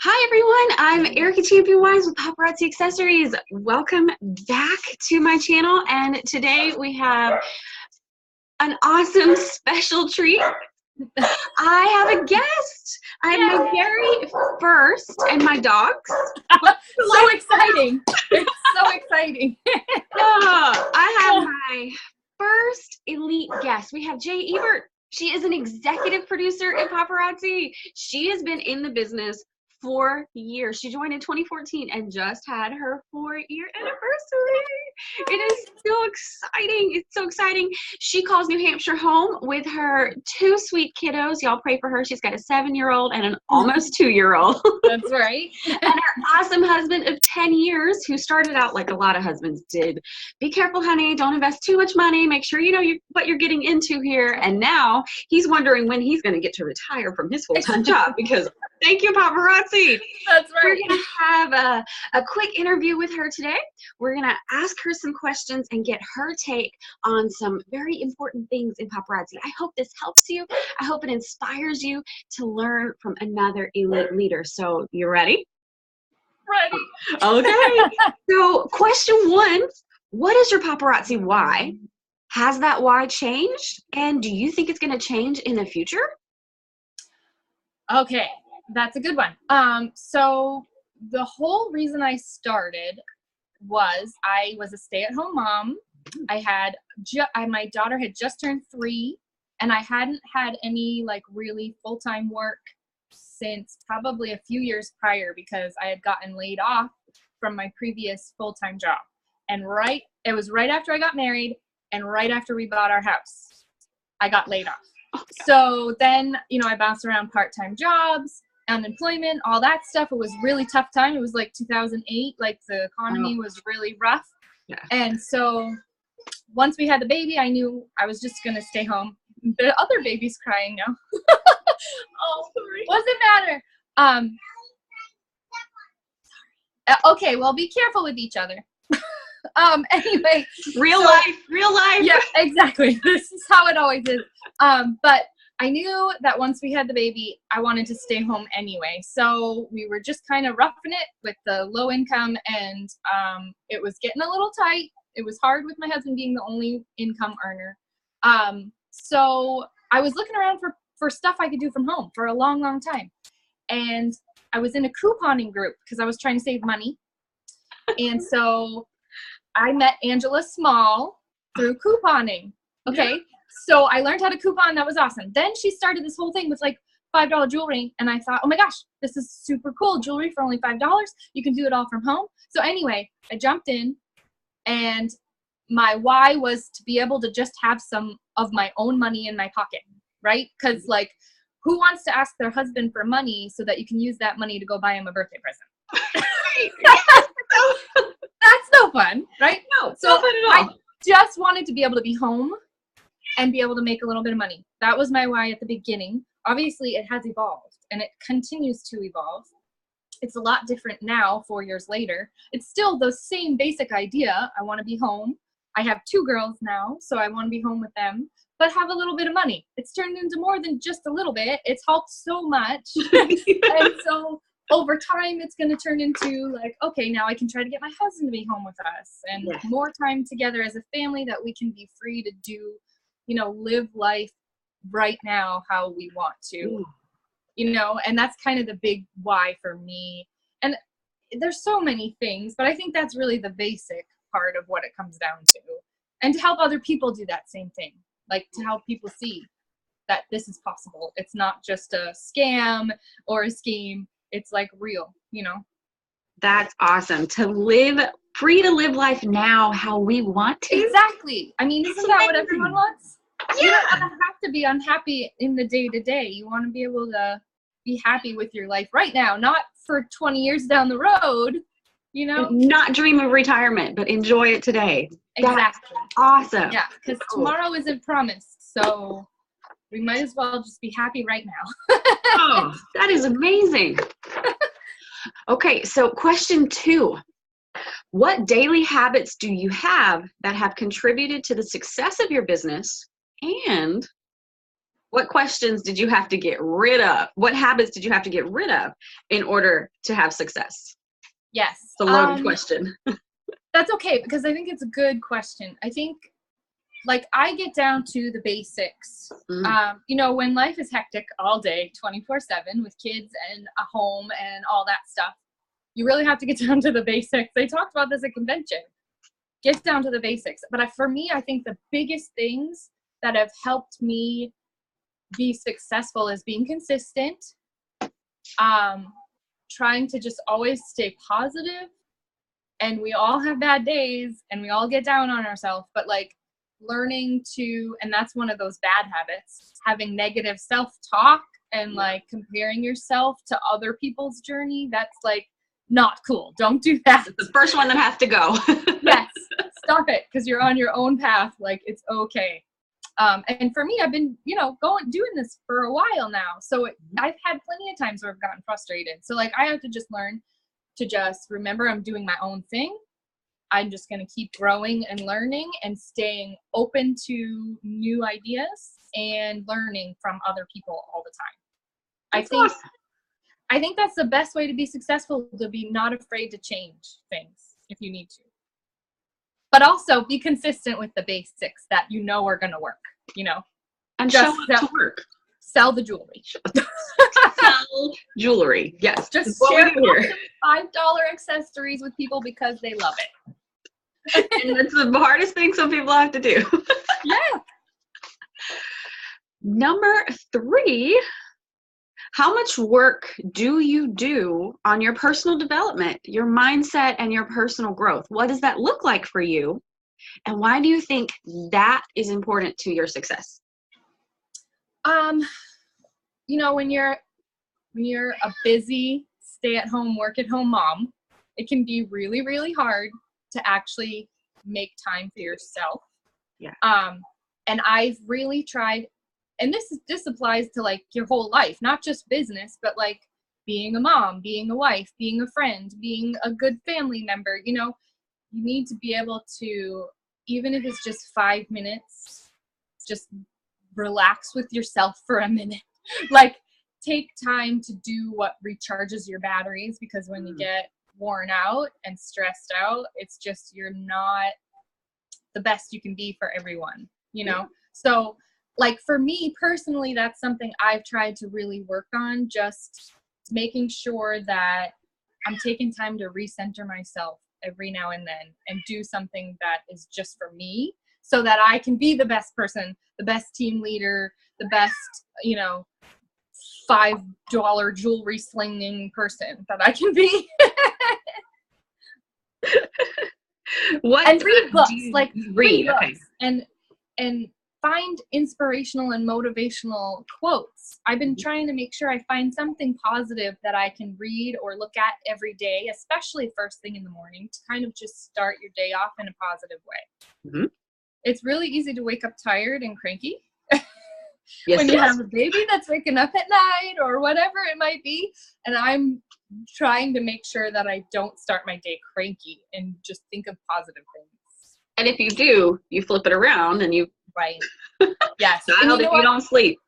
Hi everyone, I'm Ericka Champion Wise with Paparazzi Accessories. Welcome back to my channel, and today we have an awesome special treat. I have a guest. I'm my very first, and my dogs. So exciting. It's so exciting. I have my first elite guest. We have Jaie Eibert. She is an executive producer at Paparazzi. She has been in the business 4 years. She joined in 2014 and just had her 4-year anniversary. It is so exciting. It's so exciting. She calls New Hampshire home with her 2 sweet kiddos. Y'all pray for her. She's got a 7-year-old and an almost 2-year-old. That's right. And her awesome husband of 10 years who started out like a lot of husbands did. Be careful, honey. Don't invest too much money. Make sure you know what you're getting into here. And now he's wondering when he's going to get to retire from his full-time job because thank you, Paparazzi. That's right. We're going to have a quick interview with her today. We're going to ask her some questions and get her take on some very important things in paparazzi. I hope this helps you. I hope it inspires you to learn from another elite leader. So you ready? Ready. Okay. So question 1, what is your paparazzi why? Has that why changed? And do you think it's going to change in the future? Okay, that's a good one. So the whole reason I started was I was a stay-at-home mom. I had my daughter had just turned 3, and I hadn't had any like really full-time work since probably a few years prior because I had gotten laid off from my previous full-time job. And it was right after I got married and right after we bought our house, I got laid off. So then, I bounced around part-time jobs, unemployment, all that stuff. It was a really tough time. It was like 2008, like the economy was really rough. Yeah. And so once we had the baby, I knew I was just going to stay home. The other baby's crying now. Oh, sorry. Doesn't matter. Okay, well, be careful with each other. Anyway. Real life. Yeah, exactly. This is how it always is. But I knew that once we had the baby, I wanted to stay home anyway. So we were just kind of roughing it with the low income, and it was getting a little tight. It was hard with my husband being the only income earner. So I was looking around for stuff I could do from home for a long, long time. And I was in a couponing group because I was trying to save money. And so I met Angela Small through couponing. Okay. Yeah. So I learned how to coupon. That was awesome. Then she started this whole thing with like $5 jewelry. And I thought, oh my gosh, this is super cool. Jewelry for only $5. You can do it all from home. So anyway, I jumped in, and my why was to be able to just have some of my own money in my pocket, right? Because like, who wants to ask their husband for money so that you can use that money to go buy him a birthday present? That's no fun, right? No, so not fun at all. I just wanted to be able to be home and be able to make a little bit of money. That was my why at the beginning. Obviously, it has evolved, and it continues to evolve. It's a lot different now, 4 years later. It's still the same basic idea. I want to be home. I have 2 girls now, so I want to be home with them, but have a little bit of money. It's turned into more than just a little bit. It's helped so much. And so over time, it's going to turn into like, okay, now I can try to get my husband to be home with us and more time together as a family that we can be free to do, live life right now how we want to, and that's kind of the big why for me. And there's so many things, but I think that's really the basic part of what it comes down to. And to help other people do that same thing, like to help people see that this is possible. It's not just a scam or a scheme. It's like real, That's awesome. Free to live life now how we want to. Exactly. I mean, isn't that what everyone wants? Yeah. You don't have to be unhappy in the day-to-day. You want to be able to be happy with your life right now, not for 20 years down the road, Not dream of retirement, but enjoy it today. Exactly. That's awesome. Yeah, because tomorrow isn't promised. So we might as well just be happy right now. Oh, that is amazing. Okay, so question 2. What daily habits do you have that have contributed to the success of your business? And What questions did you have to get rid of? What habits did you have to get rid of in order to have success? Yes. It's a loaded question. That's okay, because I think it's a good question. I think, like, I get down to the basics. You know, when life is hectic all day, 24/7 with kids and a home and all that stuff, you really have to get down to the basics. They talked about this at convention. Get down to the basics. But for me, I think the biggest things that have helped me be successful is being consistent, trying to just always stay positive. And we all have bad days and we all get down on ourselves, but like learning to, and that's one of those bad habits, having negative self-talk and like comparing yourself to other people's journey. That's like not cool. Don't do that. It's the first one that has to go. Yes. Stop it. Because you're on your own path. Like, it's okay. And for me, I've been, you know, doing this for a while now. So I've had plenty of times where I've gotten frustrated. So like, I have to just learn to just remember I'm doing my own thing. I'm just going to keep growing and learning and staying open to new ideas and learning from other people all the time. I think that's the best way to be successful, to be not afraid to change things if you need to. But also be consistent with the basics that you know are going to work, you know. And just show up to work. Sell the jewelry. Sell jewelry. Yes. Just share $5 accessories with people because they love it. And that's the hardest thing some people have to do. Yeah. Number 3, how much work do you do on your personal development, your mindset, and your personal growth? What does that look like for you? And why do you think that is important to your success? You know, when you're a busy stay-at-home, work-at-home mom, it can be really, really hard to actually make time for yourself. Yeah. And I've really tried, and this applies to like your whole life, not just business, but like being a mom, being a wife, being a friend, being a good family member. You know, you need to be able to, even if it's just 5 minutes, just relax with yourself for a minute. Like, take time to do what recharges your batteries, because when you get worn out and stressed out, it's just, you're not the best you can be for everyone, you know? So like for me personally, that's something I've tried to really work on, just making sure that I'm taking time to recenter myself every now and then and do something that is just for me, so that I can be the best person, the best team leader, the best, you know, $5 jewelry slinging person that I can be. And read books, like read books, okay. and find inspirational and motivational quotes. I've been trying to make sure I find something positive that I can read or look at every day, especially first thing in the morning, to kind of just start your day off in a positive way. Mm-hmm. It's really easy to wake up tired and cranky. Yes, when you have a baby that's waking up at night or whatever it might be. And I'm trying to make sure that I don't start my day cranky and just think of positive things. And if you do, you flip it around and you... Right. Yes. Child, if you don't sleep.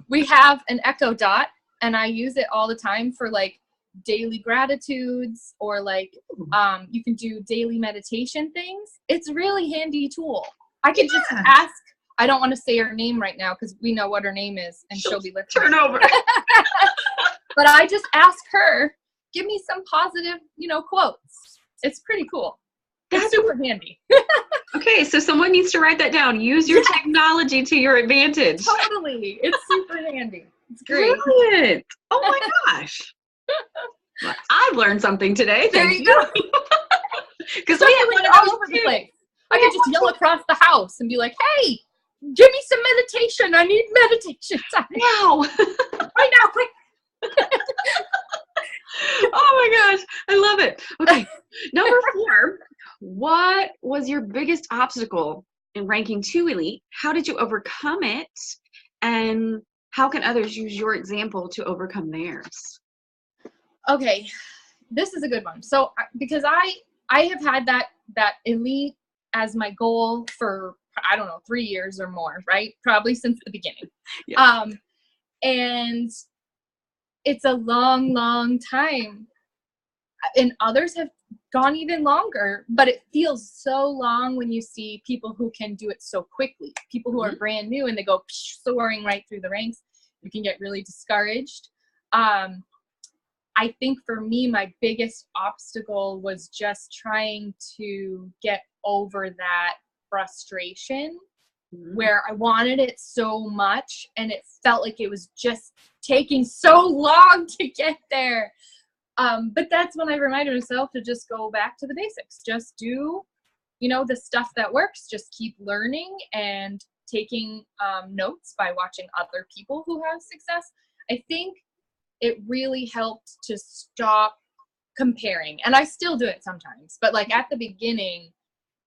We have an Echo Dot, and I use it all the time for like daily gratitudes, or like you can do daily meditation things. It's a really handy tool. I could just ask, I don't want to say her name right now because we know what her name is and she'll be listening. Turn over. But I just ask her, give me some positive, you know, quotes. It's pretty cool. It's super handy. Okay, so someone needs to write that down. Use your technology to your advantage. Totally. It's super handy. It's great. Brilliant. Oh my gosh. Well, I've learned something today. There Thank you go. Because we have one of all those over the too. place. I could just yell across the house and be like, hey, give me some meditation. I need meditation time. Wow. Right now, quick. Oh my gosh. I love it. Okay. Number 4, what was your biggest obstacle in ranking 2 elite? How did you overcome it? And how can others use your example to overcome theirs? Okay. This is a good one. So because I have had that elite as my goal for, I don't know, 3 years or more, right? Probably since the beginning. Yeah. And it's a long, long time. And others have gone even longer, but it feels so long when you see people who can do it so quickly. People who are brand new and they go soaring right through the ranks. You can get really discouraged. I think for me, my biggest obstacle was just trying to get over that frustration where I wanted it so much and it felt like it was just taking so long to get there. But that's when I reminded myself to just go back to the basics. Just do, the stuff that works. Just keep learning and taking notes by watching other people who have success. I think it really helped to stop comparing. And I still do it sometimes. But like at the beginning,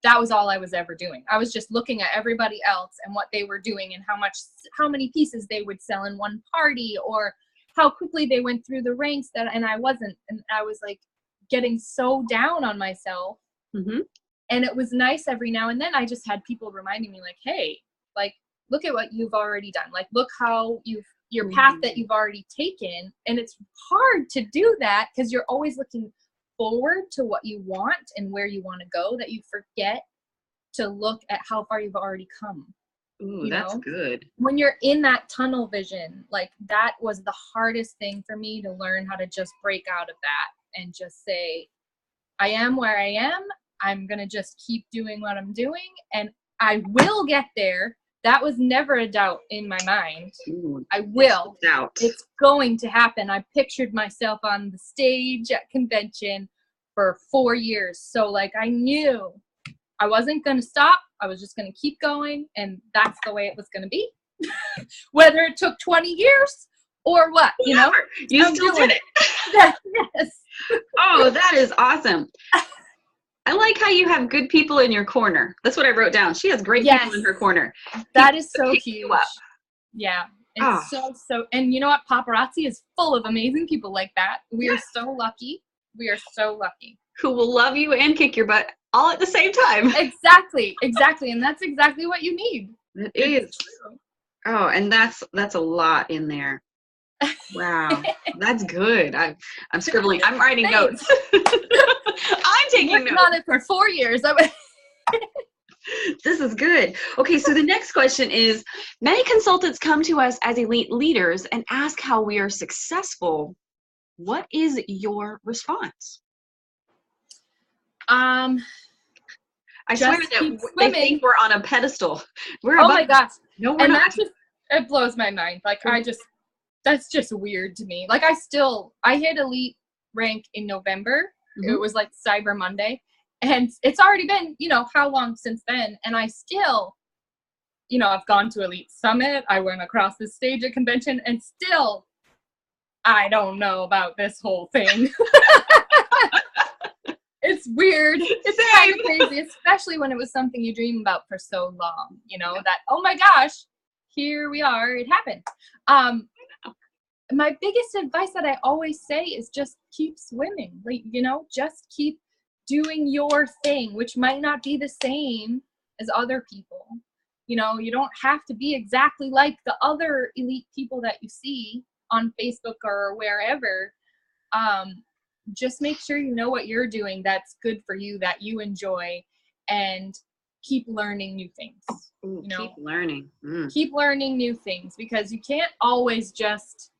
that was all I was ever doing. I was just looking at everybody else and what they were doing and how many pieces they would sell in one party or how quickly they went through the ranks and I wasn't. And I was like getting so down on myself. And it was nice every now and then. I just had people reminding me like, hey, like, look at what you've already done. Like, look how your path that you've already taken. And it's hard to do that because you're always looking forward to what you want and where you want to go, that you forget to look at how far you've already come. Ooh, that's good. When you're in that tunnel vision, like that was the hardest thing for me to learn how to just break out of that and just say, I am where I am. I'm going to just keep doing what I'm doing and I will get there. That was never a doubt in my mind. Ooh, I will. Doubt. It's going to happen. I pictured myself on the stage at convention for 4 years. So like I knew I wasn't going to stop. I was just going to keep going. And that's the way it was going to be. Whether it took 20 years or what, you still did it. Yes. Oh, that is awesome. I like how you have good people in your corner. That's what I wrote down. She has great people in her corner. That is so huge. Yeah. It's so, and you know what? Paparazzi is full of amazing people like that. We are so lucky. We are so lucky. Who will love you and kick your butt all at the same time. Exactly. And that's exactly what you need. It is. True. Oh, and that's a lot in there. Wow. That's good. I'm scribbling. I'm writing notes. I'm taking notes. On it for 4 years. This is good. Okay, so the next question is, many consultants come to us as elite leaders and ask how we are successful. What is your response? I swear that they think we're on a pedestal. Oh my gosh. No, we're not. It blows my mind. Like that's just weird to me. Like I hit elite rank in November. It was like Cyber Monday. And it's already been, how long since then. And I still, I've gone to Elite Summit. I went across the stage at convention and still, I don't know about this whole thing. It's weird. It's kind of crazy, especially when it was something you dream about for so long, that, oh my gosh, here we are. It happened. My biggest advice that I always say is just keep swimming. Like, just keep doing your thing, which might not be the same as other people. You don't have to be exactly like the other elite people that you see on Facebook or wherever. Just make sure you know what you're doing that's good for you, that you enjoy, and keep learning new things. Ooh, keep learning. Keep learning new things, because you can't always just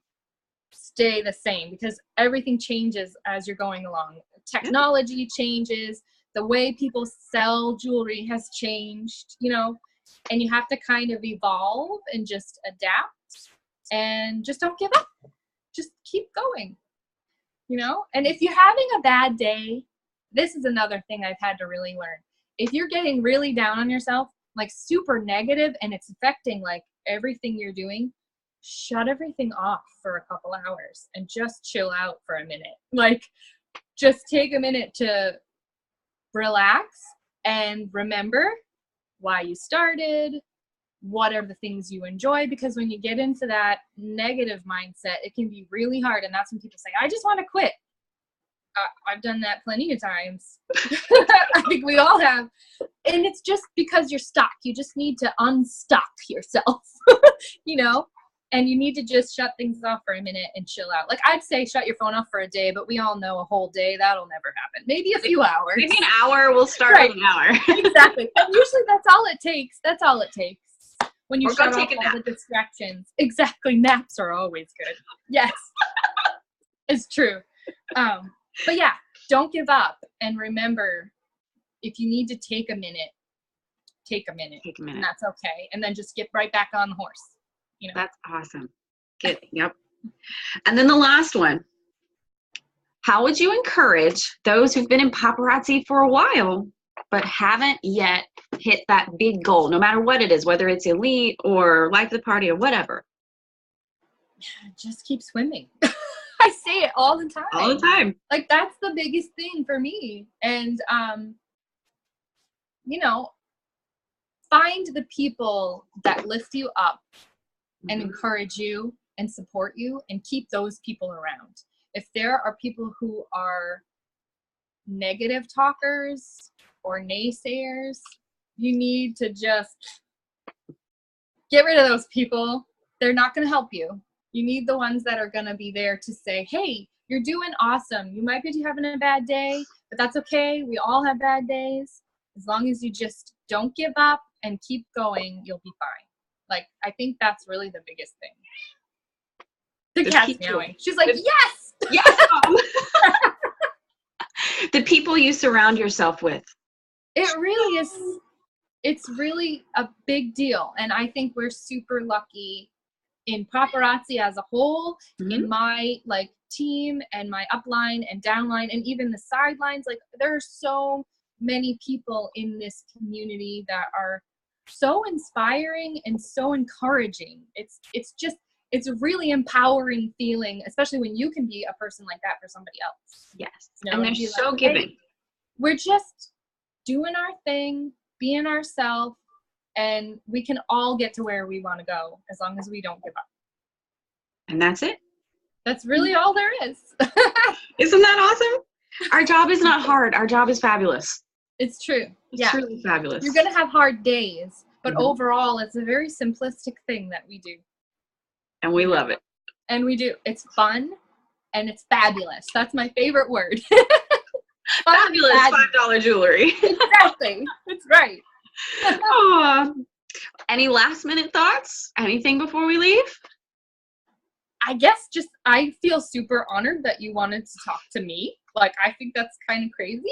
stay the same, because everything changes as you're going along. Technology changes, the way people sell jewelry has changed, and you have to kind of evolve and just adapt and just don't give up. Just keep going, and if you're having a bad day, this is another thing I've had to really learn. If you're getting really down on yourself, like super negative, and it's affecting like everything you're doing, shut everything off for a couple hours and just chill out for a minute. Like, just take a minute to relax and remember why you started, what are the things you enjoy, because when you get into that negative mindset, it can be really hard. And that's when people say, I just want to quit. I've done that plenty of times. I think we all have. And it's just because you're stuck. You just need to unstuck yourself, you know? And you need to just shut things off for a minute and chill out. Like, I'd say shut your phone off for a day, but we all know a whole day, that'll never happen. Maybe a few hours. Maybe an hour, we'll start with an hour. Exactly. And usually that's all it takes. That's all it takes. When you Or shut go off take a all nap. the distractions. Exactly. Naps are always good. Yes. It's true. But yeah, don't give up. And remember, if you need to take a minute, take a minute. Take a minute. And that's okay. And then just get right back on the horse. You know? That's awesome. Good. Yep. And then the last one. How would you encourage those who've been in paparazzi for a while, but haven't yet hit that big goal, no matter what it is, whether it's elite or life of the party or whatever? Just keep swimming. I say it all the time. All the time. Like, that's the biggest thing for me. And, you know, find the people that lift you up and encourage you and support you, and keep those people around. If there are people who are negative talkers or naysayers, you need to just get rid of those people. They're not going to help you. You need the ones that are going to be there to say, hey, you're doing awesome. You might be having a bad day, but that's okay. We all have bad days. As long as you just don't give up and keep going, you'll be fine. Like, I think that's really the biggest thing. The cat's meowing. She's like, yes! Yes! The people you surround yourself with. It really is. It's really a big deal. And I think we're super lucky in paparazzi as a whole, in my like team and my upline and downline and even the sidelines. Like, there are so many people in this community that are so inspiring and so encouraging. It's a really empowering feeling, especially when you can be a person like that for somebody else. Yes. You know, And they're so like, giving. hey, we're just doing our thing, being ourselves, and we can all get to where we want to go as long as we don't give up. And that's it. That's really all there is. Isn't that awesome? Our job is not hard. Our job is fabulous. It's true. It's truly fabulous. You're going to have hard days, but overall, it's a very simplistic thing that we do. And we love it. And we do. It's fun and it's fabulous. That's my favorite word. Fabulous $5 jewelry. Exactly. That's right. Aw. Any last minute thoughts? Anything before we leave? I guess just I feel super honored that you wanted to talk to me. Like, I think that's kind of crazy.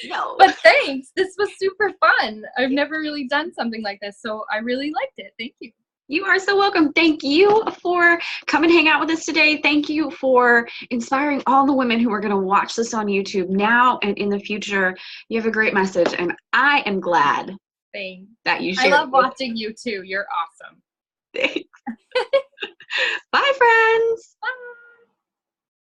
No. But thanks. This was super fun. I've never really done something like this, so I really liked it. Thank you. You are so welcome. Thank you for coming and hang out with us today. Thank you for inspiring all the women who are going to watch this on YouTube now and in the future. You have a great message, and I am glad Thanks. that you shared. I love watching you too. You're awesome. Thanks.